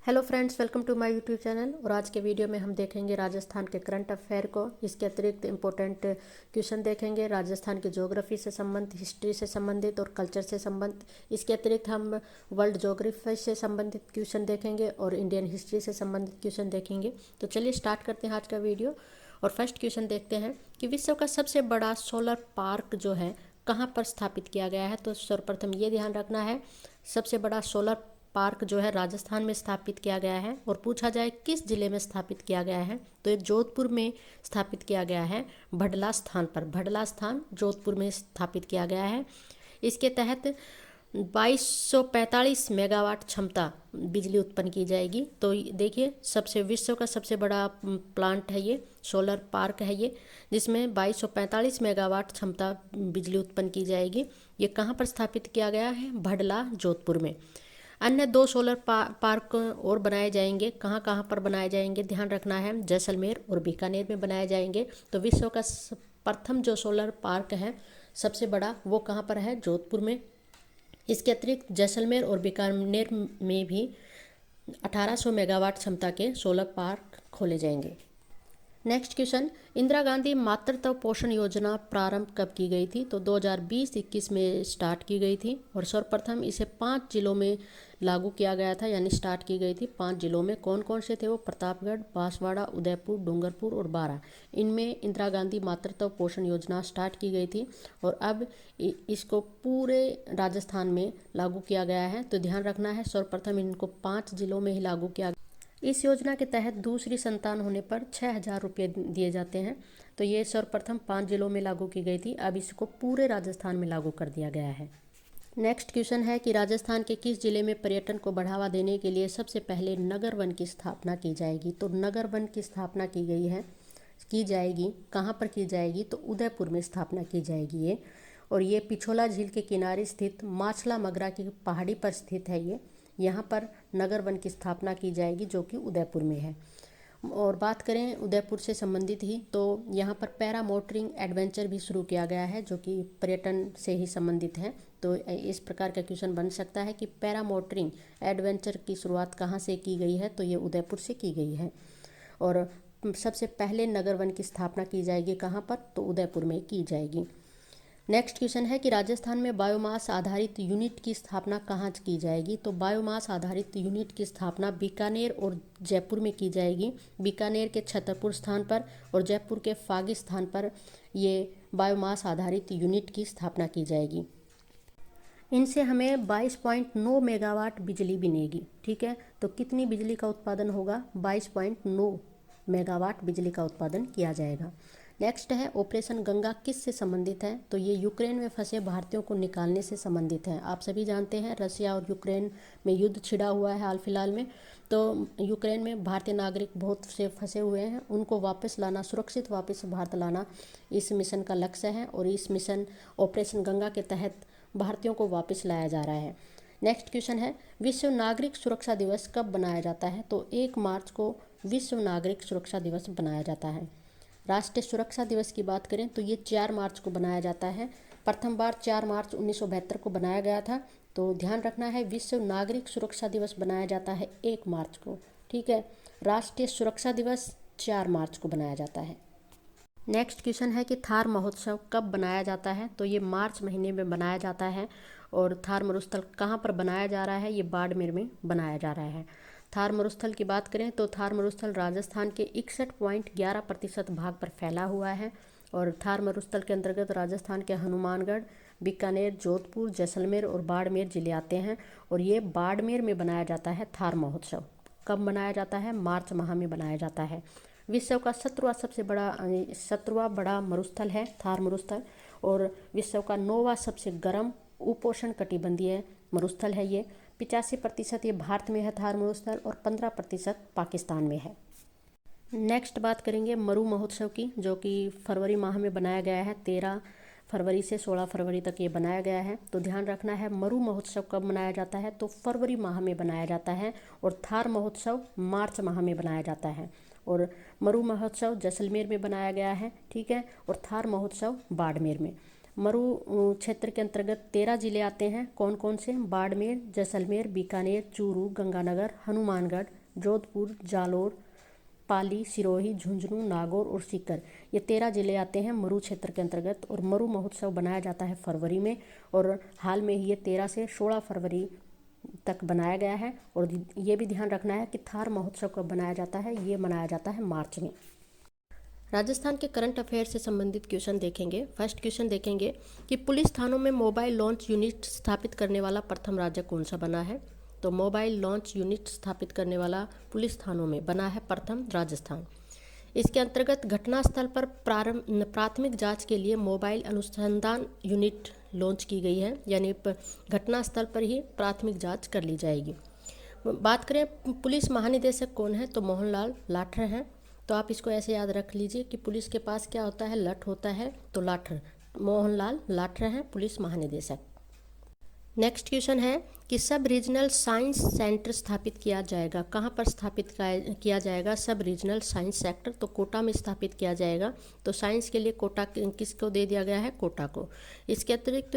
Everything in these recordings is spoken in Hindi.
Hello friends, welcome to my YouTube channel. और आज के वीडियो में हम देखेंगे राजस्थान के करंट अफेयर को। इसके अतिरिक्त इम्पोर्टेंट क्वेश्चन देखेंगे राजस्थान की ज्योग्राफी से संबंधित, हिस्ट्री से संबंधित और कल्चर से संबंधित। इसके अतिरिक्त हम वर्ल्ड ज्योग्राफी से संबंधित क्वेश्चन देखेंगे और इंडियन हिस्ट्री से संबंधित क्वेश्चन देखेंगे। तो चलिए स्टार्ट करते हैं आज का वीडियो। और फर्स्ट क्वेश्चन देखते हैं कि विश्व का सबसे बड़ा सोलर पार्क जो है कहाँ पर स्थापित किया गया है। तो सर्वप्रथम ये ध्यान रखना है, सबसे बड़ा सोलर पार्क जो है राजस्थान में स्थापित किया गया है। और पूछा जाए किस जिले में स्थापित किया गया है, तो ये जोधपुर में स्थापित किया गया है, भडला स्थान पर। भडला स्थान जोधपुर में स्थापित किया गया है। इसके तहत 2245 मेगावाट क्षमता बिजली उत्पन्न की जाएगी। तो देखिए, विश्व का सबसे बड़ा प्लांट है ये, सोलर पार्क है ये, जिसमें 2245 मेगावाट क्षमता बिजली उत्पन्न की जाएगी। ये कहाँ पर स्थापित किया गया है? भडला, जोधपुर में। अन्य 2 सोलर पार्क और बनाए जाएंगे। कहाँ कहाँ पर बनाए जाएंगे ध्यान रखना है, जैसलमेर और बीकानेर में बनाए जाएंगे। तो विश्व का प्रथम जो सोलर पार्क है सबसे बड़ा, वो कहाँ पर है? जोधपुर में। इसके अतिरिक्त जैसलमेर और बीकानेर में भी 1800 मेगावाट क्षमता के सोलर पार्क खोले जाएंगे। नेक्स्ट क्वेश्चन, इंदिरा गांधी मातृत्व पोषण योजना प्रारंभ कब की गई थी? तो 2020-21 में स्टार्ट की गई थी। और सर्वप्रथम इसे 5 जिलों में लागू किया गया था, यानी स्टार्ट की गई थी 5 जिलों में। कौन कौन से थे वो? प्रतापगढ़, बांसवाड़ा, उदयपुर, डूंगरपुर और बारां। इनमें इंदिरा गांधी मातृत्व पोषण योजना स्टार्ट की गई थी और अब इसको पूरे राजस्थान में लागू किया गया है। तो ध्यान रखना है, सर्वप्रथम इनको 5 जिलों में ही लागू किया। इस योजना के तहत दूसरी संतान होने पर 6,000 रुपये दिए जाते हैं। तो ये सर्वप्रथम 5 जिलों में लागू की गई थी, अब इसको पूरे राजस्थान में लागू कर दिया गया है। नेक्स्ट क्वेश्चन है कि राजस्थान के किस जिले में पर्यटन को बढ़ावा देने के लिए सबसे पहले नगर वन की स्थापना की जाएगी? तो नगर वन की स्थापना की जाएगी। कहाँ पर की जाएगी? तो उदयपुर में स्थापना की जाएगी ये। और ये पिछोला झील के किनारे स्थित माछला मगरा की पहाड़ी पर स्थित है ये। यहाँ पर नगर वन की स्थापना की जाएगी जो कि उदयपुर में है। और बात करें उदयपुर से संबंधित ही, तो यहाँ पर पैरा मोटरिंग एडवेंचर भी शुरू किया गया है जो कि पर्यटन से ही संबंधित है। तो इस प्रकार का क्वेश्चन बन सकता है कि पैरा मोटरिंग एडवेंचर की शुरुआत कहाँ से की गई है? तो ये उदयपुर से की गई है। और सबसे पहले नगर वन की स्थापना की जाएगी कहाँ पर? तो उदयपुर में की जाएगी। नेक्स्ट क्वेश्चन है कि राजस्थान में बायोमास आधारित यूनिट की स्थापना कहाँ की जाएगी? तो बायोमास आधारित यूनिट की स्थापना बीकानेर और जयपुर में की जाएगी। बीकानेर के छतरपुर स्थान पर और जयपुर के फागी स्थान पर ये बायोमास आधारित यूनिट की स्थापना की जाएगी। इनसे हमें 22.9 मेगावाट बिजली बनेगी। ठीक है, तो कितनी बिजली का उत्पादन होगा? 22.9 मेगावाट बिजली का उत्पादन किया जाएगा। नेक्स्ट है, ऑपरेशन गंगा किस से संबंधित है? तो ये यूक्रेन में फंसे भारतीयों को निकालने से संबंधित है। आप सभी जानते हैं रशिया और यूक्रेन में युद्ध छिड़ा हुआ है हाल फिलहाल में। तो यूक्रेन में भारतीय नागरिक बहुत से फंसे हुए हैं, उनको वापस लाना, सुरक्षित वापस भारत लाना इस मिशन का लक्ष्य है। और इस मिशन ऑपरेशन गंगा के तहत भारतीयों को वापस लाया जा रहा है। नेक्स्ट क्वेश्चन है, विश्व नागरिक सुरक्षा दिवस कब बनाया जाता है? तो 1 मार्च को विश्व नागरिक सुरक्षा दिवस बनाया जाता है। राष्ट्रीय सुरक्षा दिवस की बात करें तो ये 4 मार्च को बनाया जाता है। प्रथम बार 4 मार्च 1972 को बनाया गया था। तो ध्यान रखना है, विश्व नागरिक सुरक्षा दिवस बनाया जाता है 1 मार्च को। ठीक है, राष्ट्रीय सुरक्षा दिवस 4 मार्च को बनाया जाता है। नेक्स्ट क्वेश्चन है कि थार महोत्सव कब बनाया जाता है? तो ये मार्च महीने में बनाया जाता है। और थार मरुस्थल कहाँ पर बनाया जा रहा है? ये बाड़मेर में बनाया जा रहा है। थार मरुस्थल की बात करें तो थार मरुस्थल राजस्थान के 61.11% भाग पर फैला हुआ है। और थार मरुस्थल के अंतर्गत राजस्थान के हनुमानगढ़, बीकानेर, जोधपुर, जैसलमेर और बाड़मेर जिले आते हैं। और ये बाड़मेर में बनाया जाता है थार महोत्सव। कब बनाया जाता है? मार्च माह में बनाया जाता है। विश्व का 17वां बड़ा मरुस्थल है थार मरुस्थल। और विश्व का 9वां सबसे गर्म उपोष्ण कटिबंधीय मरुस्थल है ये। 85% ये भारत में है थार मरुस्थल और 15% पाकिस्तान में है। नेक्स्ट बात करेंगे मरु महोत्सव की, जो कि फरवरी माह में बनाया गया है। 13 फरवरी से 16 फरवरी तक ये बनाया गया है। तो ध्यान रखना है, मरु महोत्सव कब मनाया जाता है? तो फरवरी माह में बनाया जाता है। और थार महोत्सव मार्च माह में बनाया जाता है। और मरु महोत्सव जैसलमेर में बनाया गया है। ठीक है, और थार महोत्सव बाड़मेर में। मरु क्षेत्र के अंतर्गत 13 जिले आते हैं। कौन कौन से? बाड़मेर, जैसलमेर, बीकानेर, चूरू, गंगानगर, हनुमानगढ़, जोधपुर, जालोर, पाली, सिरोही, झुंझुनू, नागौर और सीकर। ये 13 जिले आते हैं मरु क्षेत्र के अंतर्गत। और मरु महोत्सव बनाया जाता है फरवरी में, और हाल में ही ये 13 से 16 फरवरी तक बनाया गया है। और ये भी ध्यान रखना है कि थार महोत्सव कब बनाया जाता है, ये मनाया जाता है मार्च में। राजस्थान के करंट अफेयर से संबंधित क्वेश्चन देखेंगे। फर्स्ट क्वेश्चन देखेंगे कि पुलिस थानों में मोबाइल लॉन्च यूनिट स्थापित करने वाला प्रथम राज्य कौन सा बना है? तो मोबाइल लॉन्च यूनिट स्थापित करने वाला पुलिस थानों में बना है प्रथम राजस्थान। इसके अंतर्गत घटनास्थल पर प्राथमिक जांच के लिए मोबाइल अनुसंधान यूनिट लॉन्च की गई है, यानी घटनास्थल पर ही प्राथमिक जांच कर ली जाएगी। बात करें पुलिस महानिदेशक कौन है? तो मोहनलाल लाठर हैं। तो आप इसको ऐसे याद रख लीजिए कि पुलिस के पास क्या होता है? लठ होता है, तो लाठर, मोहनलाल लाठर हैं पुलिस महानिदेशक। नेक्स्ट क्वेश्चन है कि सब रीजनल साइंस सेंटर स्थापित किया जाएगा। कहाँ पर स्थापित किया जाएगा सब रीजनल साइंस सेक्टर? तो कोटा में स्थापित किया जाएगा। तो साइंस के लिए कोटा किसको दे दिया गया है? कोटा को। इसके अतिरिक्त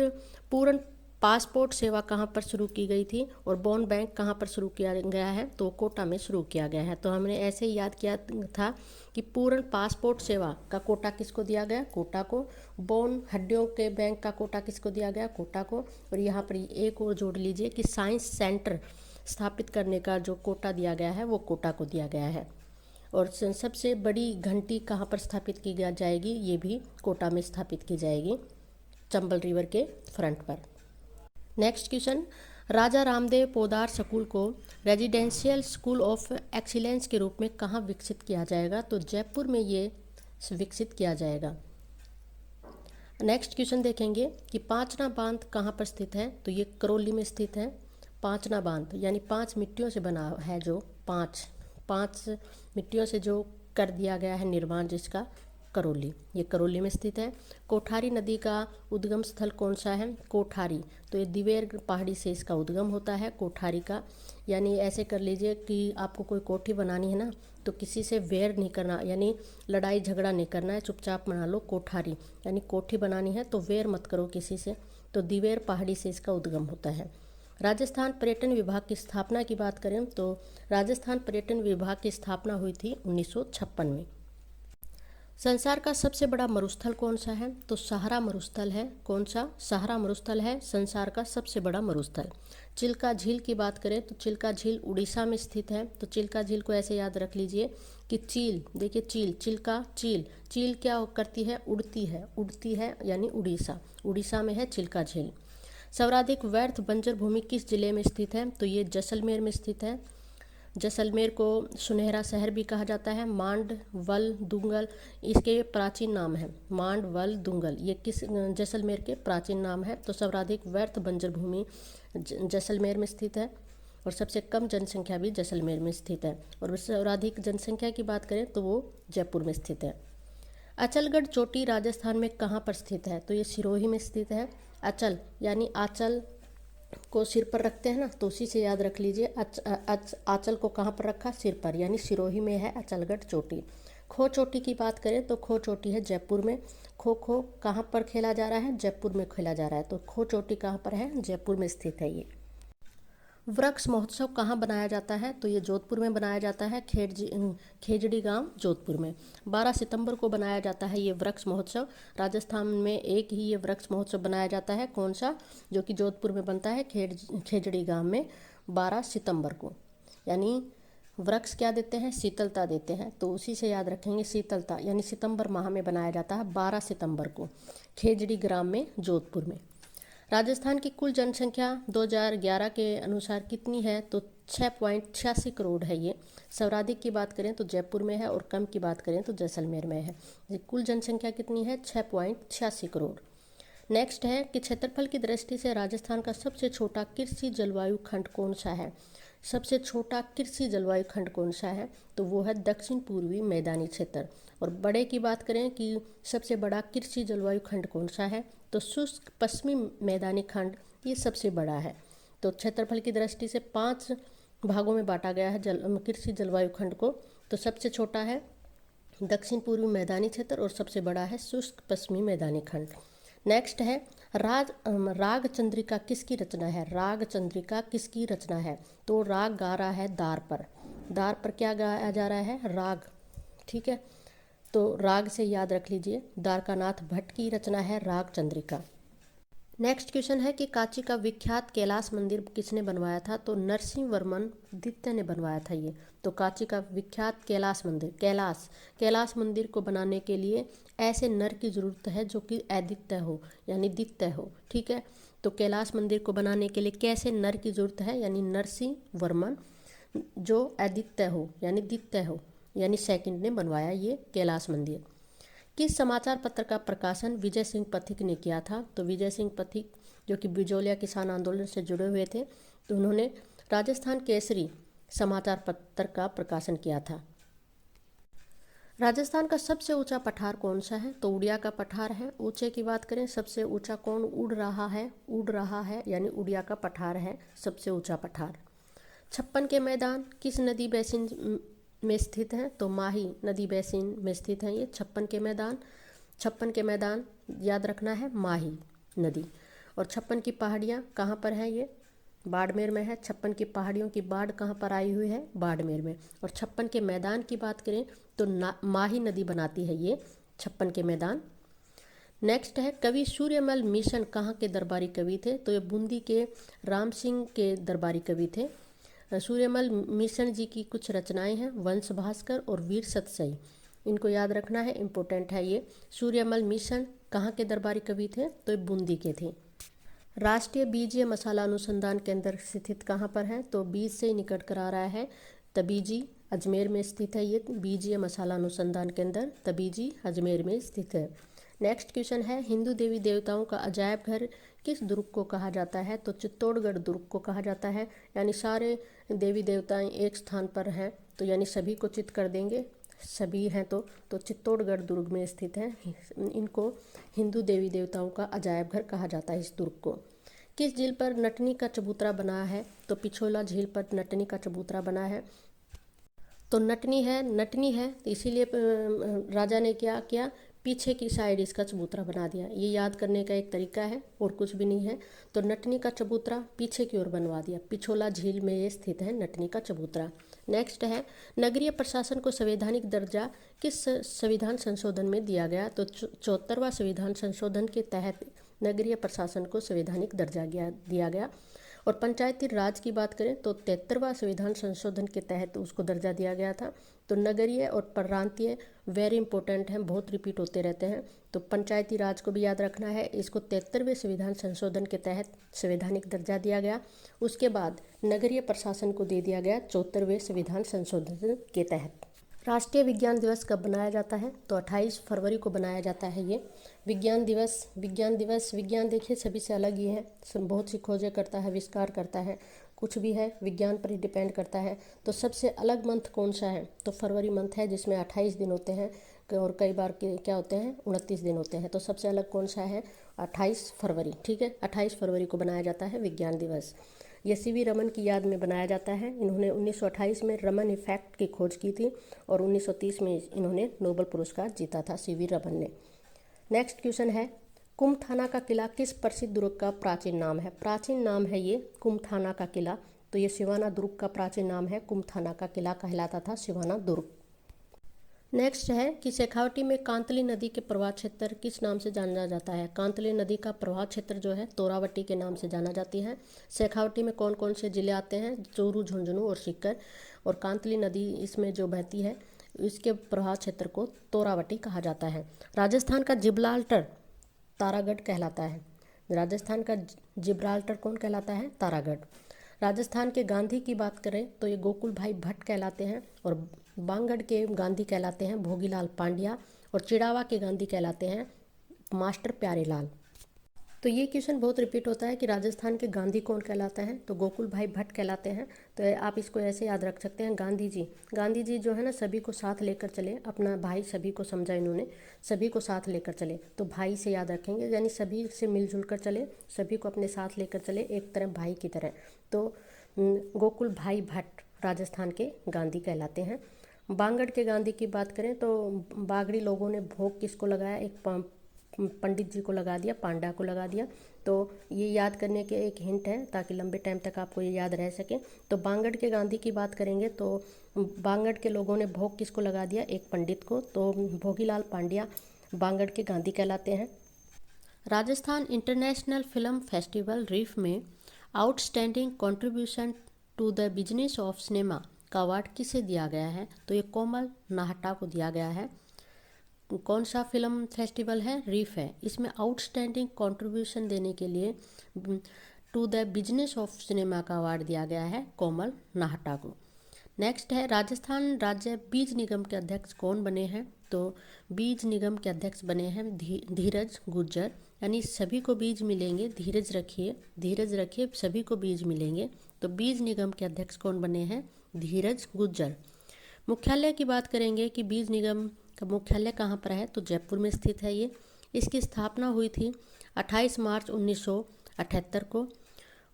पूर्ण पासपोर्ट सेवा कहाँ पर शुरू की गई थी? और बॉन्ड बैंक कहाँ पर शुरू किया गया है? तो कोटा में शुरू किया गया है। तो हमने ऐसे ही याद किया था कि पूर्ण पासपोर्ट सेवा का कोटा किसको दिया गया? कोटा को। बॉन्ड हड्डियों के बैंक का कोटा किसको दिया गया? कोटा को। और यहाँ पर एक और जोड़ लीजिए कि साइंस सेंटर स्थापित करने का जो कोटा दिया गया है वो कोटा को दिया गया है। और सबसे बड़ी घंटी कहाँ पर स्थापित की जाएगी? ये भी कोटा में स्थापित की जाएगी, चंबल रिवर के फ्रंट पर। नेक्स्ट क्वेश्चन, राजा रामदेव पोदार स्कूल को रेजिडेंशियल स्कूल ऑफ एक्सीलेंस के रूप में कहाँ विकसित किया जाएगा? तो जयपुर में ये विकसित किया जाएगा। नेक्स्ट क्वेश्चन देखेंगे कि पांचना बांध कहाँ पर स्थित है? तो ये करौली में स्थित है। पांचना बांध यानी 5 मिट्टियों से बना है, जो पाँच मिट्टियों से जो कर दिया गया है निर्माण, जिसका करौली, ये करौली में स्थित है। कोठारी नदी का उद्गम स्थल कौन सा है? कोठारी। तो ये दिवेर पहाड़ी से इसका उद्गम होता है कोठारी का। यानी ऐसे कर लीजिए कि आपको कोई कोठी बनानी है ना, तो किसी से वेर नहीं करना, यानी लड़ाई झगड़ा नहीं करना है, चुपचाप बना लो कोठारी। यानी कोठी बनानी है तो वेर मत करो किसी से। तो दिवेर पहाड़ी से इसका उद्गम होता है। राजस्थान पर्यटन विभाग की स्थापना की बात करें तो राजस्थान पर्यटन विभाग की स्थापना हुई थी 1956 में। संसार का सबसे बड़ा मरुस्थल कौन सा है? तो सहारा मरुस्थल है। कौन सा? सहारा मरुस्थल है संसार का सबसे बड़ा मरुस्थल। चिल्का झील की बात करें तो चिल्का झील उड़ीसा में स्थित है। तो चिल्का झील को ऐसे याद रख लीजिए कि चील, देखिए चील, चिल्का चील, चील क्या करती है? उड़ती है यानी उड़ीसा में है चिल्का झील। सर्वाधिक व्यर्थ बंजर भूमि किस जिले में स्थित है? तो ये जैसलमेर में स्थित है। जैसलमेर को सुनहरा शहर भी कहा जाता है। मांड, वल, दुंगल इसके प्राचीन नाम है। मांड, वल, दुंगल ये किस जैसलमेर के प्राचीन नाम है। तो सर्वाधिक व्यर्थ बंजर भूमि जैसलमेर में स्थित है। और सबसे कम जनसंख्या भी जैसलमेर में स्थित है। और सर्वाधिक जनसंख्या की बात करें तो वो जयपुर में स्थित है। अचलगढ़ चोटी राजस्थान में कहाँ पर स्थित है? तो ये सिरोही में स्थित है। अचल यानी आंचल को सिर पर रखते हैं ना, तो उसी से याद रख लीजिए। आंचल को कहाँ पर रखा? सिर पर, यानी सिरोही में है अचलगढ़ चोटी। खो चोटी की बात करें तो खो चोटी है जयपुर में। खो खो कहाँ पर खेला जा रहा है? जयपुर में खेला जा रहा है। तो खो चोटी कहाँ पर है? जयपुर में स्थित है ये। वृक्ष महोत्सव कहाँ बनाया जाता है? तो ये जोधपुर में बनाया जाता है, खेजड़ी गांव जोधपुर में। 12 सितंबर को बनाया जाता है ये वृक्ष महोत्सव। राजस्थान में एक ही ये वृक्ष महोत्सव बनाया जाता है, कौन सा? जो कि जोधपुर में बनता है, खेजड़ी गांव में 12 सितंबर को। यानी वृक्ष क्या देते हैं? शीतलता देते हैं। तो उसी से याद रखेंगे शीतलता, यानी सितंबर माह में बनाया जाता है 12 सितंबर को खेजड़ी ग्राम में जोधपुर में। राजस्थान की कुल जनसंख्या 2011 के अनुसार कितनी है? तो 6.86 करोड़ है ये। सर्वाधिक की बात करें तो जयपुर में है और कम की बात करें तो जैसलमेर में है। कुल जनसंख्या कितनी है? 6.86 करोड़। नेक्स्ट है कि क्षेत्रफल की दृष्टि से राजस्थान का सबसे छोटा कृषि जलवायु खंड कौन सा है? सबसे छोटा कृषि जलवायु खंड कौन सा है? तो वो है दक्षिण पूर्वी मैदानी क्षेत्र। और बड़े की बात करें कि सबसे बड़ा कृषि जलवायु खंड कौन सा है? तो शुष्क पश्चिमी मैदानी खंड ये सबसे बड़ा है। तो क्षेत्रफल की दृष्टि से 5 भागों में बांटा गया है कृषि जलवायु खंड को। तो सबसे छोटा है दक्षिण पूर्वी मैदानी क्षेत्र और सबसे बड़ा है शुष्क पश्चिमी मैदानी खंड। नेक्स्ट है राग चंद्रिका किसकी रचना है? राग चंद्रिका किसकी रचना है? तो राग गा रहा है दार पर। दार पर क्या गाया जा रहा है? राग। ठीक है, तो राग से याद रख लीजिए, द्वारकानाथ भट्ट की रचना है राग चंद्रिका। नेक्स्ट क्वेश्चन है कि कांची का विख्यात कैलाश मंदिर किसने बनवाया था? तो नरसिंह वर्मन द्वितीय ने बनवाया था ये। तो कांची का विख्यात कैलाश मंदिर, कैलाश मंदिर को बनाने के लिए ऐसे नर की जरूरत है जो कि अद्वितीय हो, यानी द्वितीय हो। ठीक है, तो कैलाश मंदिर को बनाने के लिए कैसे नर की जरूरत है? यानी नरसिंह वर्मन जो अद्वितीय हो, यानी द्वितीय हो, यानी सेकंड ने बनवाया ये कैलाश मंदिर। किस समाचार पत्र का प्रकाशन विजय सिंह पथिक ने किया था? तो विजय सिंह पथिक जो कि बिजोलिया किसान आंदोलन से जुड़े हुए थे, तो उन्होंने राजस्थान केसरी समाचार पत्र का प्रकाशन किया था। राजस्थान का सबसे ऊंचा पठार कौन सा है? तो उड़िया का पठार है। ऊंचे की बात करें, सबसे ऊंचा कौन उड़ रहा है, यानी उड़िया का पठार है सबसे ऊंचा पठार। छप्पन के मैदान किस नदी बेसिन में स्थित है? तो माही नदी बेसिन में स्थित है ये छप्पन के मैदान याद रखना है, माही नदी। और छप्पन की पहाड़ियाँ कहाँ पर हैं? ये बाड़मेर में है। छप्पन की पहाड़ियों की बाढ़ कहाँ पर आई हुई है? बाड़मेर में। और छप्पन के मैदान की बात करें तो माही नदी बनाती है ये छप्पन के मैदान। नेक्स्ट है कवि सूर्यमल मिशन कहाँ के दरबारी कवि थे? तो ये बूंदी के राम सिंह के दरबारी कवि थे। सूर्यमल मिशन जी की कुछ रचनाएं हैं, वंश भास्कर और वीर सतसई, इनको याद रखना है, इम्पोर्टेंट है ये। सूर्यमल मिशन कहाँ के दरबारी कवि थे? तो ये बूंदी के थे। राष्ट्रीय बीजीय मसाला अनुसंधान केंद्र स्थित कहाँ पर है? तो बीज से निकट कर आ रहा है, तबीजी अजमेर में स्थित है ये बीजीय मसाला अनुसंधान केंद्र, तबीजी अजमेर में स्थित है। नेक्स्ट क्वेश्चन है हिंदू देवी देवताओं का अजायब घर किस दुर्ग को कहा जाता है? तो चित्तौड़गढ़ दुर्ग को कहा जाता है। यानी सारे देवी देवताएं एक स्थान पर हैं, तो यानी सभी को चित कर देंगे, सभी हैं तो चित्तौड़गढ़ दुर्ग में स्थित है। इनको हिंदू देवी देवताओं का अजायब घर कहा जाता है इस दुर्ग को। किस झील पर नटनी का चबूतरा बना है? तो पिछोला झील पर नटनी का चबूतरा बना है। तो नटनी है तो इसीलिए राजा ने क्या किया, पीछे की साइड इसका चबूतरा बना दिया। ये याद करने का एक तरीका है और कुछ भी नहीं है। तो नटनी का चबूतरा पीछे की ओर बनवा दिया, पिछोला झील में ये स्थित है नटनी का चबूतरा। नेक्स्ट है नगरीय प्रशासन को संवैधानिक दर्जा किस संविधान संशोधन में दिया गया? तो 74वां संविधान संशोधन के तहत नगरीय प्रशासन को संवैधानिक दर्जा दिया गया। और पंचायती राज की बात करें तो 73वां संविधान संशोधन के तहत उसको दर्जा दिया गया था। तो नगरीय और प्रांतीय वेरी इंपॉर्टेंट हैं, बहुत रिपीट होते रहते हैं। तो पंचायती राज को भी याद रखना है, इसको 73वें संविधान संशोधन के तहत संवैधानिक दर्जा दिया गया। उसके बाद नगरीय प्रशासन को दे दिया गया 74वें संविधान संशोधन के तहत। राष्ट्रीय विज्ञान दिवस कब बनाया जाता है? तो 28 फरवरी को बनाया जाता है ये विज्ञान दिवस। विज्ञान देखिए सभी से अलग ही है, बहुत सी खोजें करता है, आविष्कार करता है, कुछ भी है विज्ञान पर ही डिपेंड करता है। तो सबसे अलग मंथ कौन सा है? तो फरवरी मंथ है, जिसमें 28 दिन होते हैं और कई बार के क्या होते हैं 29 दिन होते हैं। तो सबसे अलग कौन सा है? 28 फरवरी। ठीक है, 28 फरवरी को बनाया जाता है विज्ञान दिवस। ये सीवी रमन की याद में बनाया जाता है। इन्होंने 1928 में रमन इफेक्ट की खोज की थी और 1930 में इन्होंने नोबेल पुरस्कार जीता था सीवी रमन ने। नेक्स्ट क्वेश्चन है कुमथाना का किला किस प्रसिद्ध दुर्ग का प्राचीन नाम है? प्राचीन नाम है ये कुमथाना का किला। तो ये सिवाना दुर्ग का प्राचीन नाम है, कुमथाना का किला कहलाता था सिवाना दुर्ग। नेक्स्ट है कि शेखावटी में कांतली नदी के प्रवाह क्षेत्र किस नाम से जाना जाता है? कांतली नदी का प्रवाह क्षेत्र जो है तोरावटी के नाम से जाना जाती है। शेखावटी में कौन कौन से जिले आते हैं? चूरू, झुंझुनू और सीकर। और कांतली नदी इसमें जो बहती है इसके प्रवाह क्षेत्र को तोरावटी कहा जाता है। राजस्थान का जिब्राल्टर तारागढ़ कहलाता है। राजस्थान का जिब्राल्टर कौन कहलाता है? तारागढ़। राजस्थान के गांधी की बात करें तो ये गोकुल भाई भट्ट कहलाते हैं। और बांगड़ के गांधी कहलाते हैं भोगीलाल पांड्या। और चिड़ावा के गांधी कहलाते हैं मास्टर प्यारेलाल। तो ये क्वेश्चन बहुत रिपीट होता है कि राजस्थान के गांधी कौन कहलाते हैं? तो गोकुल भाई भट्ट कहलाते हैं। तो आप इसको ऐसे याद रख सकते हैं गांधी जी जो है ना सभी को साथ लेकर चले, अपना भाई सभी को समझा इन्होंने, सभी को साथ लेकर चले। तो भाई से याद रखेंगे, यानी सभी से मिलजुल कर चले, सभी को अपने साथ लेकर चले एक तरह भाई की तरह। तो गोकुल भाई भट्ट राजस्थान के गांधी कहलाते हैं। बांगड़ के गांधी की बात करें तो बागड़ी लोगों ने भोग किसको लगाया? एक पंडित जी को लगा दिया, पांडा को लगा दिया। तो ये याद करने के एक हिंट है ताकि लंबे टाइम तक आपको ये याद रह सके। तो बांगड़ के गांधी की बात करेंगे तो बांगड़ के लोगों ने भोग किसको लगा दिया, एक पंडित को। तो भोगीलाल पांड्या बांगड़ के गांधी कहलाते हैं। Rajasthan international film festival RIFF में outstanding contribution to the business of cinema का अवार्ड किसे दिया गया है, तो ये कोमल नाहटा को दिया गया है। कौन सा फिल्म फेस्टिवल है, रीफ है। इसमें आउटस्टैंडिंग कंट्रीब्यूशन देने के लिए to the business of cinema का अवार्ड दिया गया है कोमल नाहटा को। नेक्स्ट है, राजस्थान राज्य बीज निगम के अध्यक्ष कौन बने हैं, तो बीज निगम के अध्यक्ष बने हैं धीरज गुर्जर। यानी सभी को बीज मिलेंगे, धीरज रखिए, सभी को बीज मिलेंगे। तो बीज निगम के अध्यक्ष कौन बने हैं, धीरज गुर्जर। मुख्यालय की बात करेंगे कि बीज निगम का मुख्यालय कहाँ पर है, तो जयपुर में स्थित है ये। इसकी स्थापना हुई थी 28 मार्च 1978 को।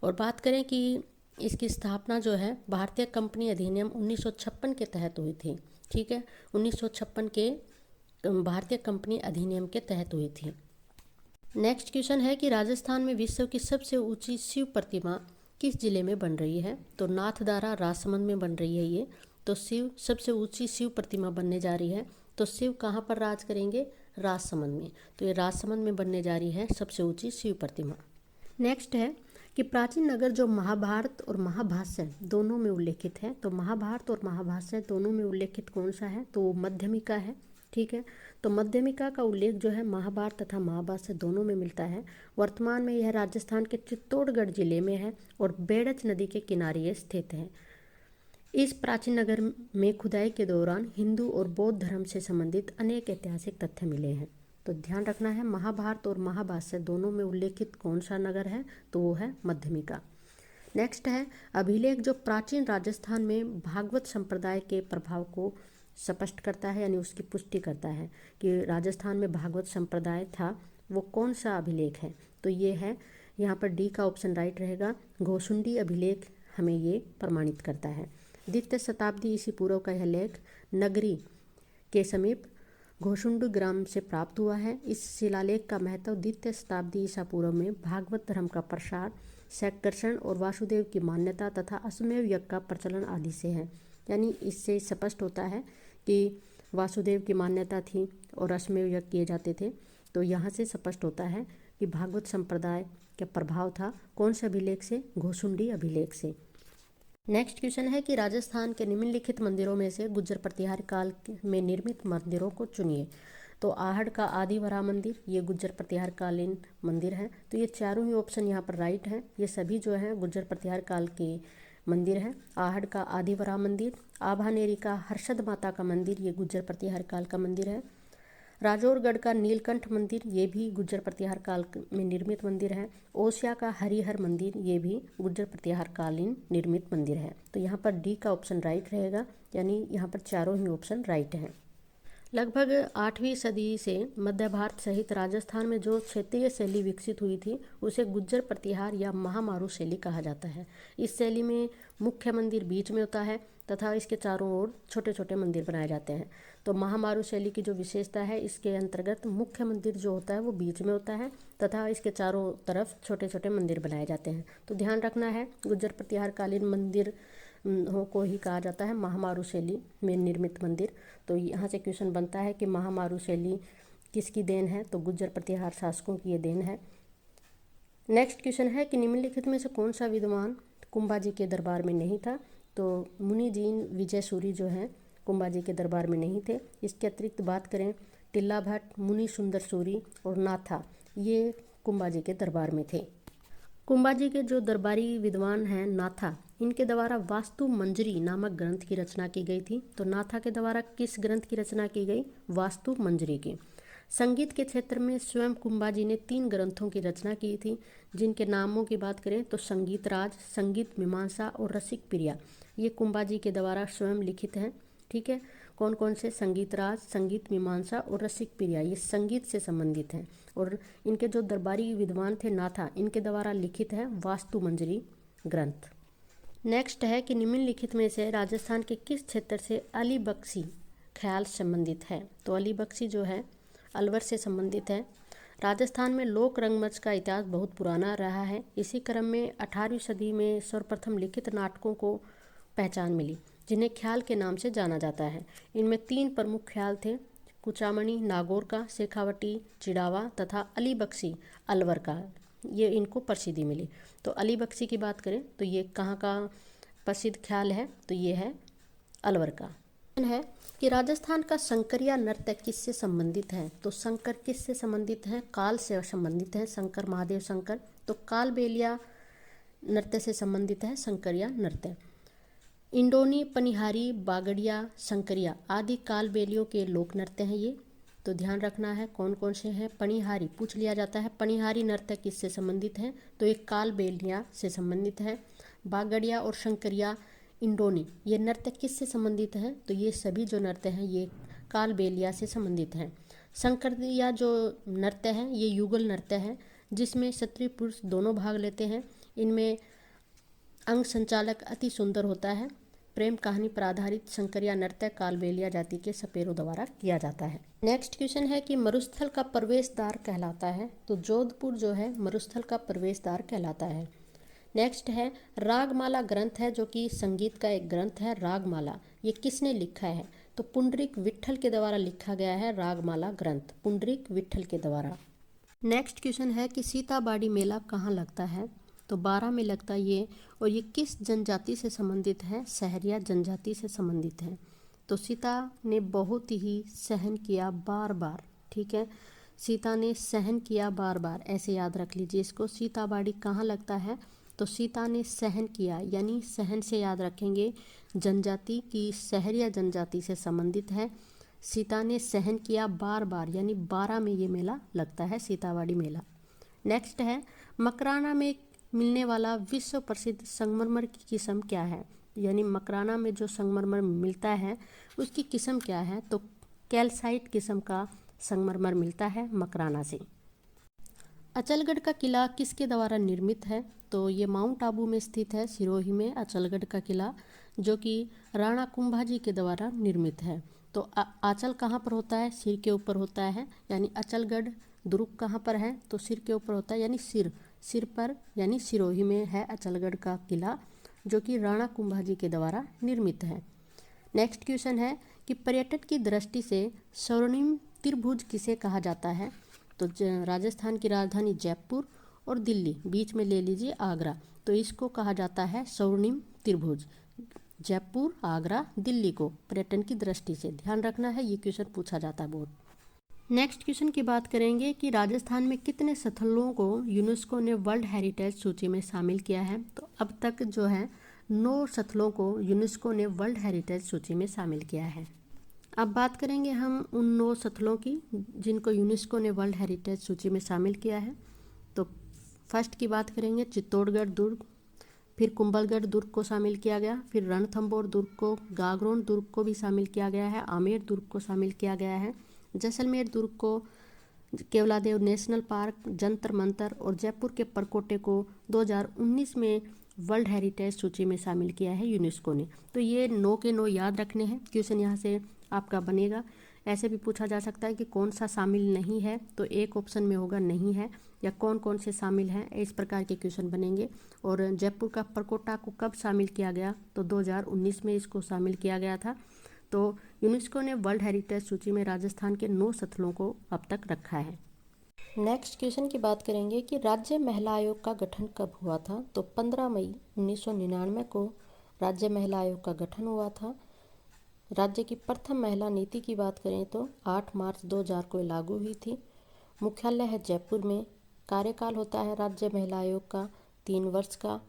और बात करें कि इसकी स्थापना जो है भारतीय कंपनी अधिनियम 1956 के तहत हुई थी। ठीक है, 1956 के भारतीय कंपनी अधिनियम के तहत हुई थी। नेक्स्ट क्वेश्चन है कि राजस्थान में विश्व की सबसे ऊंची शिव प्रतिमा किस जिले में बन रही है, तो नाथद्वारा राजसमंद में बन रही है ये। तो सबसे ऊंची शिव प्रतिमा बनने जा रही है। तो शिव कहाँ पर राज करेंगे, राजसमंद में। तो ये राजसमंद में बनने जा रही है सबसे ऊंची शिव प्रतिमा। नेक्स्ट है कि प्राचीन नगर जो महाभारत और महाभाष्य दोनों में उल्लेखित है, तो महाभारत और महाभाष्य दोनों में उल्लेखित कौन सा है, तो मध्यमिका है। ठीक है, तो मध्यमिका का उल्लेख जो है महाभारत तथा महाभाष्य दोनों में मिलता है। वर्तमान में यह राजस्थान के चित्तौड़गढ़ जिले में है और बेड़च नदी के किनारे ये स्थित है। इस प्राचीन नगर में खुदाई के दौरान हिंदू और बौद्ध धर्म से संबंधित अनेक ऐतिहासिक तथ्य मिले हैं। तो ध्यान रखना है, महाभारत और महाभाष्य दोनों में उल्लेखित कौन सा नगर है, तो वो है मध्यमिका। नेक्स्ट है, अभिलेख जो प्राचीन राजस्थान में भागवत संप्रदाय के प्रभाव को स्पष्ट करता है, यानी उसकी पुष्टि करता है कि राजस्थान में भागवत संप्रदाय था, वो कौन सा अभिलेख है, तो ये है यहाँ पर डी का ऑप्शन राइट रहेगा। घोसुंडी अभिलेख हमें ये प्रमाणित करता है। द्वितीय शताब्दी ईसा पूर्व का यह लेख नगरी के समीप घोसुंडी ग्राम से प्राप्त हुआ है। इस शिलालेख का महत्व द्वितीय शताब्दी ईसा पूर्व में भागवत धर्म का प्रसार, शैकर्षण और वासुदेव की मान्यता तथा अश्वमेध यज्ञ का प्रचलन आदि से है। यानी इससे स्पष्ट होता है कि वासुदेव की मान्यता थी और अश्वमेध यज्ञ किए जाते थे। तो यहाँ से स्पष्ट होता है कि भागवत संप्रदाय का प्रभाव था कौन से अभिलेख से, घोसुंडी अभिलेख से। नेक्स्ट क्वेश्चन है कि राजस्थान के निम्नलिखित मंदिरों में से गुर्जर प्रतिहार काल में निर्मित मंदिरों को चुनिए। तो आहड़ का आदिवरा मंदिर ये गुर्जर प्रतिहार कालीन मंदिर है। तो ये चारों ही ऑप्शन यहाँ पर राइट है, ये सभी जो है गुर्जर प्रतिहार काल के मंदिर है। आहड़ का आदिवरा मंदिर, आभानेरी का हर्षद माता का मंदिर ये गुर्जर प्रतिहार काल का मंदिर है। राजौरगढ़ का नीलकंठ मंदिर ये भी गुर्जर प्रतिहार काल में निर्मित मंदिर है। ओसिया का हरिहर मंदिर ये भी गुर्जर प्रतिहार कालीन निर्मित मंदिर है। तो यहाँ पर डी का ऑप्शन राइट रहेगा, यानी यहाँ पर चारों ही ऑप्शन राइट हैं। लगभग 8वीं सदी से मध्य भारत सहित राजस्थान में जो क्षेत्रीय शैली विकसित हुई थी उसे गुर्जर प्रतिहार या महामारू शैली कहा जाता है। इस शैली में मुख्य मंदिर बीच में होता है तथा इसके चारों ओर छोटे छोटे मंदिर बनाए जाते हैं। तो महामारू शैली की जो विशेषता है, इसके अंतर्गत मुख्य मंदिर जो होता है वो बीच में होता है तथा इसके चारों तरफ छोटे छोटे मंदिर बनाए जाते हैं। तो ध्यान रखना है, गुर्जर प्रतिहार कालीन मंदिर को ही कहा जाता है महामारू शैली में निर्मित मंदिर। तो यहाँ से क्वेश्चन बनता है कि महामारू शैली किसकी देन है, तो गुर्जर प्रतिहार शासकों की ये देन है। नेक्स्ट क्वेश्चन है कि निम्नलिखित में से कौन सा विद्वान कुंभाजी के दरबार में नहीं था, तो मुनिजीन विजय सूरी जो हैं कुंभाजी के दरबार में नहीं थे। इसके अतिरिक्त बात करें टिल्ला भट्ट, मुनि सुंदर सूरी और नाथा ये कुंभाजी के दरबार में थे। कुंभाजी के जो दरबारी विद्वान हैं नाथा, इनके द्वारा वास्तु मंजरी नामक ग्रंथ की रचना की गई थी। तो नाथा के द्वारा किस ग्रंथ की रचना की गई, वास्तु मंजरी की। संगीत के क्षेत्र में स्वयं कुंभाजी ने 3 ग्रंथों की रचना की थी, जिनके नामों की बात करें तो संगीत राज, संगीत मीमांसा और रसिक प्रिया ये कुंभाजी के द्वारा स्वयं लिखित हैं। ठीक है, कौन कौन से, संगीत राज, संगीत मीमांसा और रसिक प्रिया ये संगीत से संबंधित हैं। और इनके जो दरबारी विद्वान थे नाथा, इनके द्वारा लिखित है वास्तु मंजरी ग्रंथ। नेक्स्ट है कि निम्नलिखित में से राजस्थान के किस क्षेत्र से अली बख्शी ख्याल संबंधित है, तो अली बख्शी जो है अलवर से संबंधित है। राजस्थान में लोक रंगमंच का इतिहास बहुत पुराना रहा है। इसी क्रम में 18वीं सदी में सर्वप्रथम लिखित नाटकों को पहचान मिली, जिन्हें ख्याल के नाम से जाना जाता है। इनमें 3 प्रमुख ख्याल थे: कुचामणी, नागौर का, शेखावटी, चिड़ावा तथा अली बख्शी, अलवर का। ये इनको प्रसिद्धि मिली। तो अली बख्शी की बात करें तो ये कहाँ का प्रसिद्ध ख्याल है, तो ये है अलवर का। है कि राजस्थान का शंकरिया नृत्य किससे संबंधित है, तो शंकर किससे संबंधित है, काल से संबंधित है, शंकर महादेव शंकर। तो काल बेलिया नृत्य से संबंधित है शंकरिया नृत्य। इंडोनी, पनिहारी, बागड़िया, शंकरिया आदि काल बेलियों के लोक नृत्य हैं ये। तो ध्यान रखना है कौन कौन से हैं। पनिहारी पूछ लिया जाता है, पनिहारी नृत्य किससे संबंधित है, तो एक काल बेलिया से संबंधित है। बागड़िया और शंकरिया, इंडोनी, ये नृत्य किससे संबंधित हैं, तो ये सभी जो नृत्य हैं ये काल बेलिया से संबंधित हैं। शंकरिया जो नृत्य है ये युगल नृत्य है, जिसमें स्त्री पुरुष दोनों भाग लेते हैं। इनमें अंग संचालक अति सुंदर होता है। प्रेम कहानी पर आधारित शंकरिया नृत्य कालबेलिया जाति के सपेरों द्वारा किया जाता है। नेक्स्ट क्वेश्चन है कि मरुस्थल का प्रवेश द्वार कहलाता है, तो जोधपुर जो है मरुस्थल का प्रवेश द्वार कहलाता है। नेक्स्ट है रागमाला ग्रंथ है, जो कि संगीत का एक ग्रंथ है। रागमाला ये किसने लिखा है, तो पुंडरीक विट्ठल के द्वारा लिखा गया है रागमाला ग्रंथ, पुंडरीक विट्ठल के द्वारा। नेक्स्ट क्वेश्चन है कि सीताबाड़ी मेला कहाँ लगता है, तो 12 में लगता है ये, और ये किस जनजाति से संबंधित है, सहरिया जनजाति से संबंधित है। तो सीता ने बहुत ही सहन किया बार बार, ठीक है, सीता ने सहन किया बार बार, ऐसे याद रख लीजिए इसको। सीताबाड़ी कहाँ लगता है, तो सीता ने सहन किया, यानी सहन से याद रखेंगे, जनजाति की सहरिया जनजाति से संबंधित है। सीता ने सहन किया बार बार, यानी 12 में ये मेला लगता है, सीताबाड़ी मेला। नेक्स्ट है मकराना में मिलने वाला विश्व प्रसिद्ध संगमरमर की किस्म क्या है, यानी मकराना में जो संगमरमर मिलता है उसकी किस्म क्या है, तो कैल्साइट किस्म का संगमरमर मिलता है मकराना से। अचलगढ़ का किला किसके द्वारा निर्मित है, तो ये माउंट आबू में स्थित है, सिरोही में अचलगढ़ का किला, जो कि राणा कुंभाजी के द्वारा निर्मित है। तो आंचल कहाँ पर होता है, सिर के ऊपर होता है, यानी अचलगढ़ दुर्ग कहाँ पर है, तो सिर के ऊपर होता है, यानी सिर पर, यानी सिरोही में है अचलगढ़ का किला, जो कि राणा कुंभाजी के द्वारा निर्मित है। नेक्स्ट क्वेश्चन है कि पर्यटन की दृष्टि से स्वर्णिम त्रिभुज किसे कहा जाता है, तो राजस्थान की राजधानी जयपुर और दिल्ली, बीच में ले लीजिए आगरा, तो इसको कहा जाता है स्वर्णिम त्रिभुज। जयपुर, आगरा, दिल्ली को पर्यटन की दृष्टि से ध्यान रखना है, ये क्वेश्चन पूछा जाता है बहुत। नेक्स्ट क्वेश्चन की बात करेंगे कि राजस्थान में कितने स्थलों को यूनेस्को ने वर्ल्ड हेरिटेज सूची में शामिल किया है, तो अब तक जो है 9 स्थलों को यूनेस्को ने वर्ल्ड हेरिटेज सूची में शामिल किया है। अब बात करेंगे हम उन 9 स्थलों की जिनको यूनेस्को ने वर्ल्ड हेरिटेज सूची में शामिल किया है। तो फर्स्ट की बात करेंगे चित्तौड़गढ़ दुर्ग, फिर कुंभलगढ़ दुर्ग को शामिल किया गया, फिर रणथंभौर दुर्ग को, गागरोन दुर्ग को भी शामिल किया गया है, आमेर दुर्ग को शामिल किया गया है, जैसलमेर दुर्ग को, केवलादेव नेशनल पार्क, जंतर मंतर और जयपुर के परकोटे को 2019 में वर्ल्ड हेरिटेज सूची में शामिल किया है यूनेस्को ने। तो ये 9 के 9 याद रखने हैं, क्वेश्चन यहाँ से आपका बनेगा। ऐसे भी पूछा जा सकता है कि कौन सा शामिल नहीं है, तो एक ऑप्शन में होगा नहीं है, या कौन कौन से शामिल हैं, इस प्रकार के क्वेश्चन बनेंगे। और जयपुर का परकोटा को कब शामिल किया गया, तो 2019 में इसको शामिल किया गया था। तो यूनेस्को ने वर्ल्ड हेरिटेज सूची में राजस्थान के 9 स्थलों को अब तक रखा है। नेक्स्ट क्वेश्चन की बात करेंगे कि राज्य महिला आयोग का गठन कब हुआ था, तो 15 मई 1999 को राज्य महिला आयोग का गठन हुआ था। राज्य की प्रथम महिला नीति की बात करें तो 8 मार्च 2000 को लागू हुई थी। मुख्यालय है जयपुर में। कार्यकाल होता है राज्य महिला आयोग का 3 वर्ष का।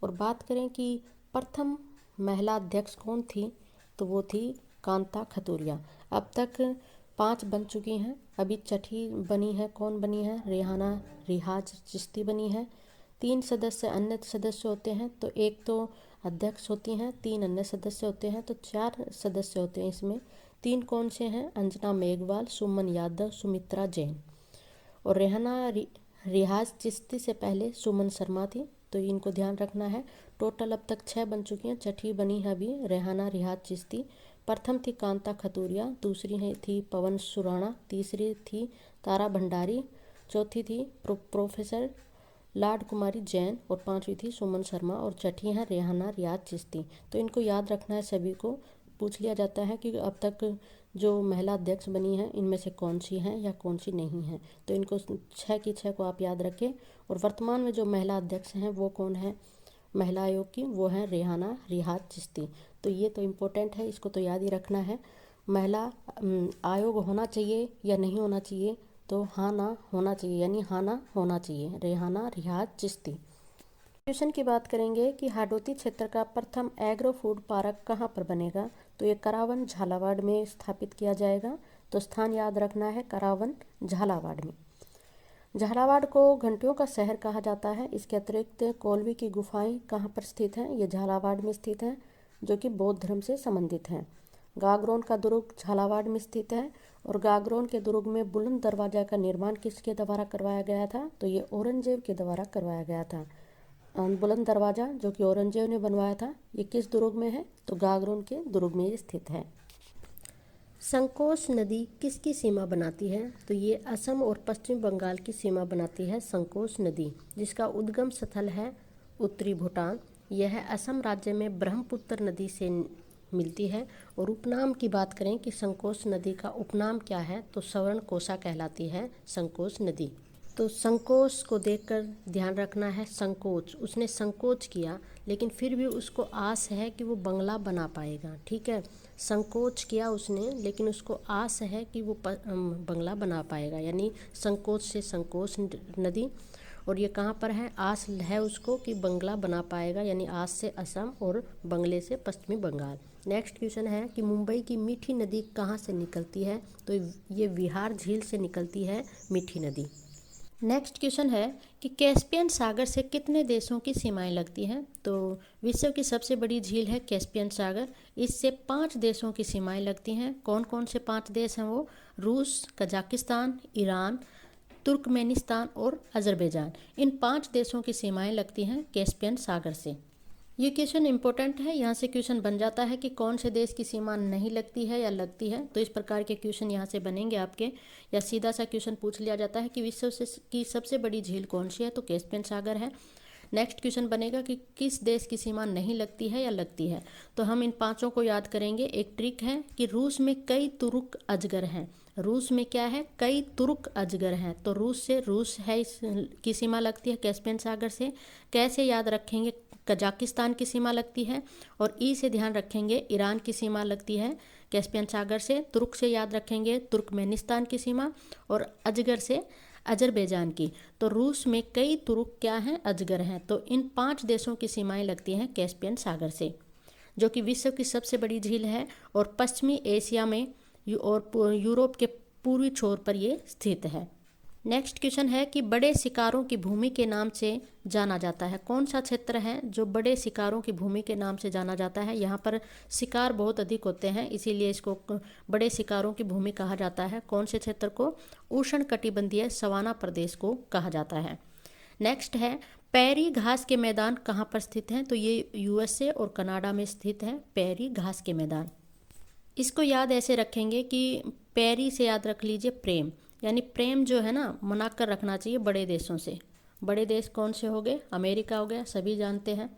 और बात करें कि प्रथम महिला अध्यक्ष कौन थी, तो वो थी कांता खतूरिया। अब तक 5 बन चुकी हैं, अभी छठी बनी है, कौन बनी है, रेहाना रिहाज चिश्ती बनी है। 3 सदस्य अन्य सदस्य होते हैं, तो एक तो अध्यक्ष होती हैं, 3 अन्य सदस्य होते हैं, तो 4 सदस्य होते हैं इसमें। 3 कौन से हैं, अंजना मेघवाल, सुमन यादव, सुमित्रा जैन। और रेहाना रिहाज चिश्ती से पहले सुमन शर्मा थी, तो इनको ध्यान रखना है। टोटल अब तक 6 बन चुकी हैं, छठी बनी है अभी रेहाना रिहाज चिश्ती। प्रथम थी कांता खतूरिया, दूसरी थी पवन सुराणा, तीसरी थी तारा भंडारी, चौथी थी प्रोफेसर लाड कुमारी जैन और पांचवी थी सुमन शर्मा और छठी है रेहाना रियाज चिश्ती। तो इनको याद रखना है, सभी को पूछ लिया जाता है कि अब तक जो महिला अध्यक्ष बनी है इनमें से कौन सी हैं या कौन सी नहीं है। तो इनको 6 की 6 को आप याद रखें। और वर्तमान में जो महिला अध्यक्ष हैं वो कौन है महिला आयोग की, वो है रेहाना रियाज चिश्ती। तो ये तो इम्पोर्टेंट है, इसको तो याद ही रखना है। महिला आयोग होना चाहिए या नहीं होना चाहिए, तो हाँ ना होना चाहिए, यानी हाँ ना होना चाहिए, रेहाना रियाज चिश्ती। क्वेश्चन की बात करेंगे कि हाडोती क्षेत्र का प्रथम एग्रो फूड पार्क कहाँ पर बनेगा, तो ये करावन झालावाड़ में स्थापित किया जाएगा। तो स्थान याद रखना है, करावन झालावाड़ में। झालावाड़ को घंटियों का शहर कहा जाता है। इसके अतिरिक्त कोलवी की गुफाएं कहाँ पर स्थित हैं, ये झालावाड़ में स्थित हैं, जो कि बौद्ध धर्म से संबंधित हैं। गागरोन का दुर्ग झालावाड़ में स्थित है और गागरोन के दुर्ग में बुलंद दरवाजा का निर्माण किसके द्वारा करवाया गया था, तो ये औरंगजेब के द्वारा करवाया गया था। बुलंद दरवाजा जो कि औरंगजेब ने बनवाया था, ये किस दुर्ग में है, तो गागरोन के दुर्ग में ये स्थित है। संकोच नदी किसकी सीमा बनाती है, तो ये असम और पश्चिम बंगाल की सीमा बनाती है संकोच नदी, जिसका उद्गम स्थल है उत्तरी भूटान। यह असम राज्य में ब्रह्मपुत्र नदी से मिलती है। और उपनाम की बात करें कि संकोच नदी का उपनाम क्या है, तो स्वर्णकोशा कहलाती है संकोच नदी। तो संकोच को देखकर ध्यान रखना है, संकोच, उसने संकोच किया लेकिन फिर भी उसको आस है कि वो बंगला बना पाएगा। ठीक है, संकोच किया उसने लेकिन उसको आस है कि वो बंगला बना पाएगा, यानी संकोच से संकोच नदी। और ये कहाँ पर है, आस है उसको कि बंगला बना पाएगा, यानी आस से असम और बंगले से पश्चिमी बंगाल। नेक्स्ट क्वेश्चन है कि मुंबई की मीठी नदी कहाँ से निकलती है, तो ये विहार झील से निकलती है मीठी नदी। नेक्स्ट क्वेश्चन है कि कैस्पियन सागर से कितने देशों की सीमाएं लगती हैं, तो विश्व की सबसे बड़ी झील है कैस्पियन सागर, इससे 5 देशों की सीमाएं लगती हैं। कौन कौन से 5 देश हैं वो, रूस, कजाकिस्तान, ईरान, तुर्कमेनिस्तान और अजरबैजान। इन 5 देशों की सीमाएं लगती हैं कैस्पियन सागर से। ये क्वेश्चन इंपॉर्टेंट है, यहाँ से क्वेश्चन बन जाता है कि कौन से देश की सीमा नहीं लगती है या लगती है। तो इस प्रकार के क्वेश्चन यहाँ से बनेंगे आपके, या सीधा सा क्वेश्चन पूछ लिया जाता है कि विश्व की सबसे बड़ी झील कौन सी है, तो कैस्पियन सागर है। नेक्स्ट क्वेश्चन बनेगा कि किस देश की सीमा नहीं लगती है या लगती है, तो हम इन 5 को याद करेंगे। एक ट्रिक है कि रूस में कई तुर्क अजगर हैं। रूस में क्या है, कई तुर्क अजगर हैं, तो रूस से, रूस है इस की सीमा लगती है कैस्पियन सागर से। कैसे याद रखेंगे, कजाकिस्तान की सीमा लगती है, और ई से ध्यान रखेंगे ईरान की सीमा लगती है कैस्पियन सागर से। तुर्क से याद रखेंगे तुर्कमेनिस्तान की सीमा, और अजगर से अजरबैजान की। तो रूस में कई तुर्क क्या हैं, अजगर हैं। तो इन 5 देशों की सीमाएं लगती हैं कैस्पियन सागर से, जो कि विश्व की सबसे बड़ी झील है और पश्चिमी एशिया में और यूरोप के पूर्वी छोर पर ये स्थित है। नेक्स्ट क्वेश्चन है कि बड़े शिकारों की भूमि के नाम से जाना जाता है। कौन सा क्षेत्र है जो बड़े शिकारों की भूमि के नाम से जाना जाता है। यहाँ पर शिकार बहुत अधिक होते हैं, इसीलिए इसको बड़े शिकारों की भूमि कहा जाता है। कौन से क्षेत्र को, उष्णकटिबंधीय सवाना प्रदेश को कहा जाता है। नेक्स्ट है पैरी घास के मैदान कहाँ पर स्थित हैं, तो ये यूएसए और कनाडा में स्थित है पैरी घास के मैदान। इसको याद ऐसे रखेंगे कि पैरी से याद रख लीजिए प्रेम, यानी प्रेम जो है ना मना कर रखना चाहिए बड़े देशों से। बड़े देश कौन से हो गए, अमेरिका हो गया, सभी जानते हैं।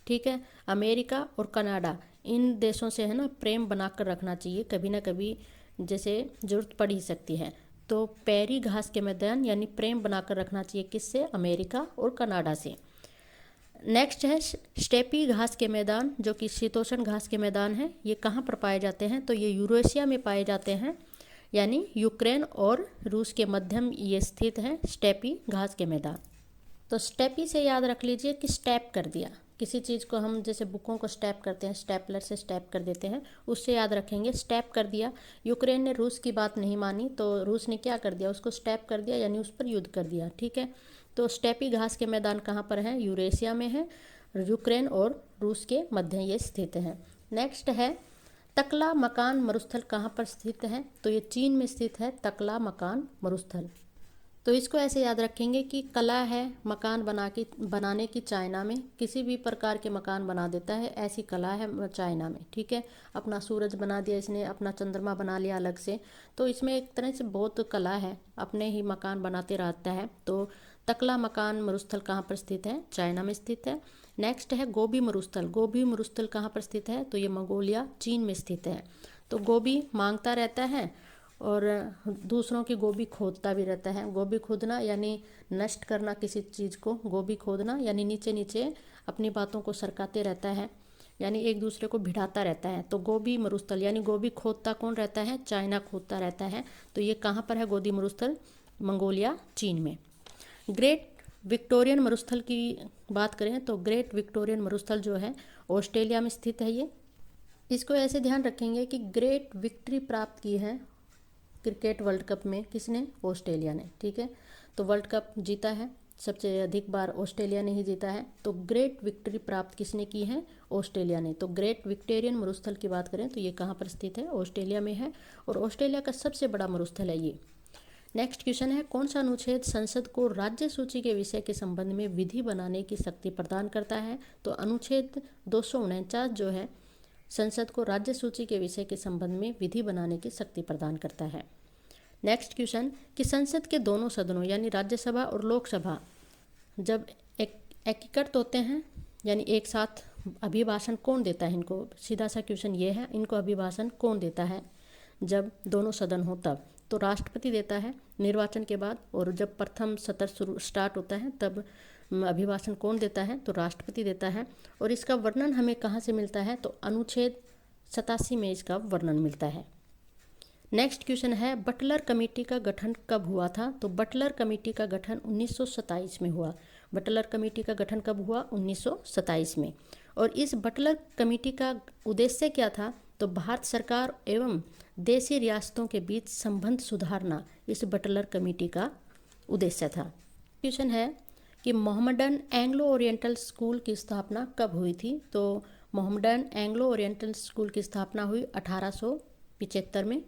ठीक है, अमेरिका और कनाडा, इन देशों से है ना प्रेम बना कर रखना चाहिए, कभी ना कभी जैसे ज़रूरत पड़ ही सकती है। तो पैरी घास के मैदान यानी प्रेम बना कर रखना चाहिए किससे, अमेरिका और कनाडा से। नेक्स्ट है स्टेपी घास के मैदान, जो कि शीतोष्ण घास के मैदान हैं। ये कहाँ पर पाए जाते हैं, तो ये यूरेशिया में पाए जाते हैं, यानी यूक्रेन और रूस के मध्यम ये स्थित है स्टेपी घास के मैदान। तो स्टेपी से याद रख लीजिए कि स्टेप कर दिया, किसी चीज़ को हम जैसे बुकों को स्टेप करते हैं, स्टेपलर से स्टेप कर देते हैं, उससे याद रखेंगे स्टेप कर दिया। यूक्रेन ने रूस की बात नहीं मानी तो रूस ने क्या कर दिया, उसको स्टेप कर दिया, यानी उस पर युद्ध कर दिया। ठीक है, तो स्टेपी घास के मैदान कहाँ पर है, यूरेशिया में है, यूक्रेन और रूस के मध्य ये स्थित है। नेक्स्ट है तकला मकान मरुस्थल कहाँ पर स्थित है, तो ये चीन में स्थित है तकला मकान मरुस्थल। तो इसको ऐसे याद रखेंगे कि कला है मकान बनाने की चाइना में, किसी भी प्रकार के मकान बना देता है, ऐसी कला है चाइना में। ठीक है, अपना सूरज बना दिया इसने, अपना चंद्रमा बना लिया अलग से, तो इसमें एक तरह से बहुत कला है, अपने ही मकान बनाते रहता है। तो तकला मकान मरुस्थल कहाँ पर स्थित है? चाइना में स्थित है। नेक्स्ट है गोबी मरुस्थल। गोबी मरुस्थल कहाँ पर स्थित है? तो ये मंगोलिया चीन में स्थित है। तो गोबी मांगता रहता है और दूसरों की गोभी खोदता भी रहता है। गोभी खोदना यानी नष्ट करना किसी चीज़ को, गोभी खोदना यानी नीचे नीचे अपनी बातों को सरकाते रहता है, यानी एक दूसरे को भिड़ाता रहता है। तो गोभी मरुस्थल यानी गोभी खोदता कौन रहता है? चाइना खोदता रहता है। तो ये कहाँ पर है गोदी मरुस्थल? मंगोलिया चीन में। ग्रेट विक्टोरियन मरुस्थल की बात करें तो ग्रेट विक्टोरियन मरुस्थल जो है ऑस्ट्रेलिया में स्थित है। ये इसको ऐसे ध्यान रखेंगे कि ग्रेट विक्ट्री प्राप्त की है क्रिकेट वर्ल्ड कप में किसने? ऑस्ट्रेलिया ने। ठीक है, तो वर्ल्ड कप जीता है, सबसे अधिक बार ऑस्ट्रेलिया ने ही जीता है। तो ग्रेट विक्ट्री प्राप्त किसने की है? ऑस्ट्रेलिया ने। तो ग्रेट विक्टोरियन मरुस्थल की बात करें तो ये कहाँ पर स्थित है? ऑस्ट्रेलिया में है, और ऑस्ट्रेलिया का सबसे बड़ा मरुस्थल है ये। नेक्स्ट क्वेश्चन है, कौन सा अनुच्छेद संसद को राज्य सूची के विषय के संबंध में विधि बनाने की शक्ति प्रदान करता है? तो अनुच्छेद 249 जो है संसद को राज्य सूची के विषय के संबंध में विधि बनाने की शक्ति प्रदान करता है। नेक्स्ट क्वेश्चन कि संसद के दोनों सदनों यानी राज्यसभा और लोकसभा जब एकीकृत होते हैं यानी एक साथ अभिभाषण कौन देता है इनको? सीधा सा क्वेश्चन ये है, इनको अभिभाषण कौन देता है जब दोनों सदन हो तब? तो राष्ट्रपति देता है निर्वाचन के बाद, और जब प्रथम सत्र स्टार्ट होता है तब अभिभाषण कौन देता है? तो राष्ट्रपति देता है। और इसका वर्णन हमें कहाँ से मिलता है? तो अनुच्छेद 87 में इसका वर्णन मिलता है। नेक्स्ट क्वेश्चन है, बटलर कमेटी का गठन कब हुआ था? तो बटलर कमेटी का गठन 1927 में हुआ। बटलर कमेटी का गठन कब हुआ? 1927 में। और इस बटलर कमेटी का उद्देश्य क्या था? तो भारत सरकार एवं देशी रियासतों के बीच संबंध सुधारना इस बटलर कमेटी का उद्देश्य था। क्वेश्चन है कि मोहम्मडन एंग्लो ओरिएंटल स्कूल की स्थापना कब हुई थी? तो मोहम्मडन एंग्लो ओरिएंटल स्कूल की स्थापना हुई 1875 में।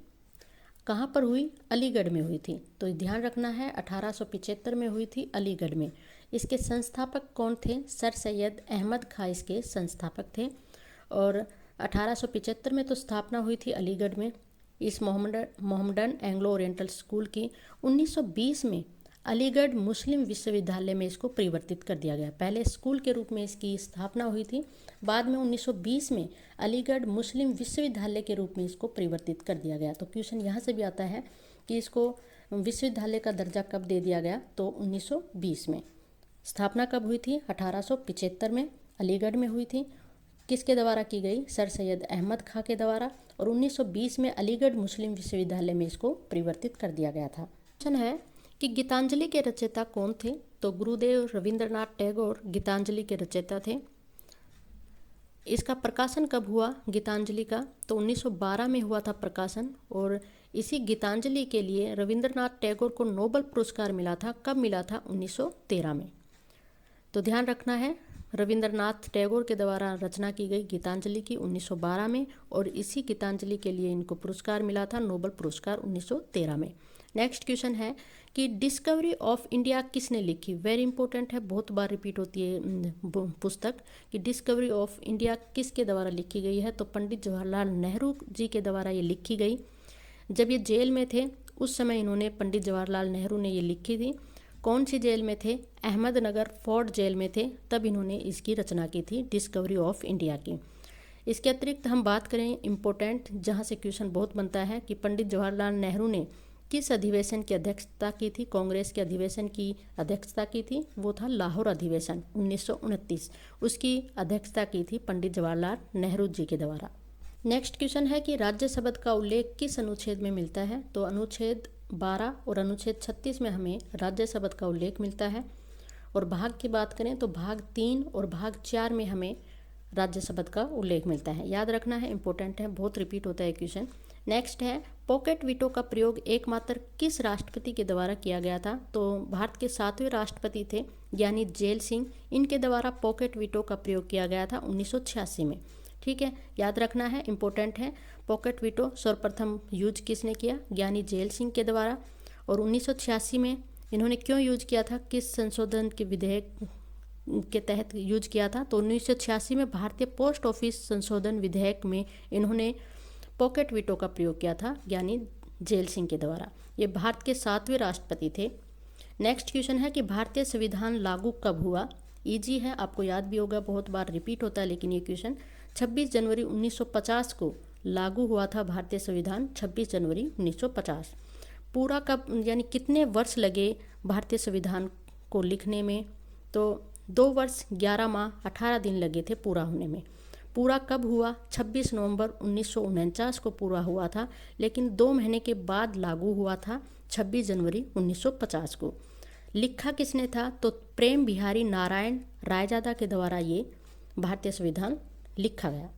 कहाँ पर हुई? अलीगढ़ में हुई थी। तो ध्यान रखना है 1875 में हुई थी अलीगढ़ में। इसके संस्थापक कौन थे? सर सैयद अहमद खां इसके संस्थापक थे। और 1875 में तो स्थापना हुई थी अलीगढ़ में इस मोहम्मडन एंग्लो ओरिएंटल स्कूल की। 1920 में अलीगढ़ मुस्लिम विश्वविद्यालय में इसको परिवर्तित कर दिया गया। पहले स्कूल के रूप में इसकी स्थापना हुई थी, बाद में 1920 में अलीगढ़ मुस्लिम विश्वविद्यालय के रूप में इसको परिवर्तित कर दिया गया। तो क्वेश्चन यहाँ से भी आता है कि इसको विश्वविद्यालय का दर्जा कब दे दिया गया? तो 1920 में। स्थापना कब हुई थी? 1875 में अलीगढ़ में हुई थी। किसके द्वारा की गई? सर सैयद अहमद खां के द्वारा। और 1920 में अलीगढ़ मुस्लिम विश्वविद्यालय में इसको परिवर्तित कर दिया गया था। क्वेश्चन है कि गीतांजलि के रचयिता कौन थे? तो गुरुदेव रविंद्रनाथ टैगोर गीतांजलि के रचयिता थे। इसका प्रकाशन कब हुआ गीतांजलि का? तो 1912 में हुआ था प्रकाशन। और इसी गीतांजलि के लिए रविंद्रनाथ टैगोर को नोबेल पुरस्कार मिला था। कब मिला था? 1913 में। तो ध्यान रखना है रविंद्रनाथ टैगोर के द्वारा रचना की गई गीतांजलि की 1912 में, और इसी गीतांजलि के लिए इनको पुरस्कार मिला था नोबेल पुरस्कार 1913 में। नेक्स्ट क्वेश्चन है कि डिस्कवरी ऑफ इंडिया किसने लिखी? वेरी इंपॉर्टेंट है, बहुत बार रिपीट होती है पुस्तक कि डिस्कवरी ऑफ इंडिया किसके द्वारा लिखी गई है? तो पंडित जवाहरलाल नेहरू जी के द्वारा ये लिखी गई। जब ये जेल में थे उस समय इन्होंने, पंडित जवाहरलाल नेहरू ने ये लिखी थी। कौन सी जेल में थे? अहमदनगर फोर्ट जेल में थे, तब इन्होंने इसकी रचना की थी डिस्कवरी ऑफ इंडिया की। इसके अतिरिक्त हम बात करें इम्पोर्टेंट, जहाँ से क्वेश्चन बहुत बनता है कि पंडित जवाहरलाल नेहरू ने किस अधिवेशन की अध्यक्षता की थी? कांग्रेस के अधिवेशन की अध्यक्षता की थी, वो था लाहौर अधिवेशन 1929। उसकी अध्यक्षता की थी पंडित जवाहरलाल नेहरू जी के द्वारा। नेक्स्ट क्वेश्चन है कि राज्य शब्द का उल्लेख किस अनुच्छेद में मिलता है? तो अनुच्छेद 12 और अनुच्छेद 36 में हमें राज्य शब्द का उल्लेख मिलता है। और भाग की बात करें तो भाग 3 और भाग 4 में हमें राज्य शब्द का उल्लेख मिलता है। याद रखना है, इंपॉर्टेंट है, बहुत रिपीट होता है क्वेश्चन। नेक्स्ट है पॉकेट वीटो का प्रयोग एकमात्र किस राष्ट्रपति के द्वारा किया गया था? तो भारत के 7वें राष्ट्रपति थे यानी जेल सिंह, इनके द्वारा पॉकेट वीटो का प्रयोग किया गया था 1986 में। ठीक है, याद रखना है, इंपॉर्टेंट है। पॉकेट वीटो सर्वप्रथम यूज किसने किया? ज्ञानी जेल सिंह के द्वारा। और 1986 में इन्होंने क्यों यूज किया था, किस संशोधन के विधेयक के तहत यूज किया था, तो 1986 में भारतीय पोस्ट ऑफिस संशोधन विधेयक में इन्होंने पॉकेट वीटो का प्रयोग किया था, यानी जेल सिंह के द्वारा। ये भारत के 7वें राष्ट्रपति थे। नेक्स्ट क्वेश्चन है कि भारतीय संविधान लागू कब हुआ। इजी है, आपको याद भी होगा, बहुत बार रिपीट होता है लेकिन ये क्वेश्चन 26 जनवरी 1950 को लागू हुआ था भारतीय संविधान, 26 जनवरी 1950। पूरा कब, यानी कितने वर्ष लगे भारतीय संविधान को लिखने में, तो 2 वर्ष 11 माह 18 दिन लगे थे पूरा होने में। पूरा कब हुआ, 26 नवंबर 1949 को पूरा हुआ था, लेकिन 2 महीने के बाद लागू हुआ था 26 जनवरी 1950 को। लिखा किसने था, तो प्रेम बिहारी नारायण रायजादा के द्वारा ये भारतीय संविधान लिखा गया।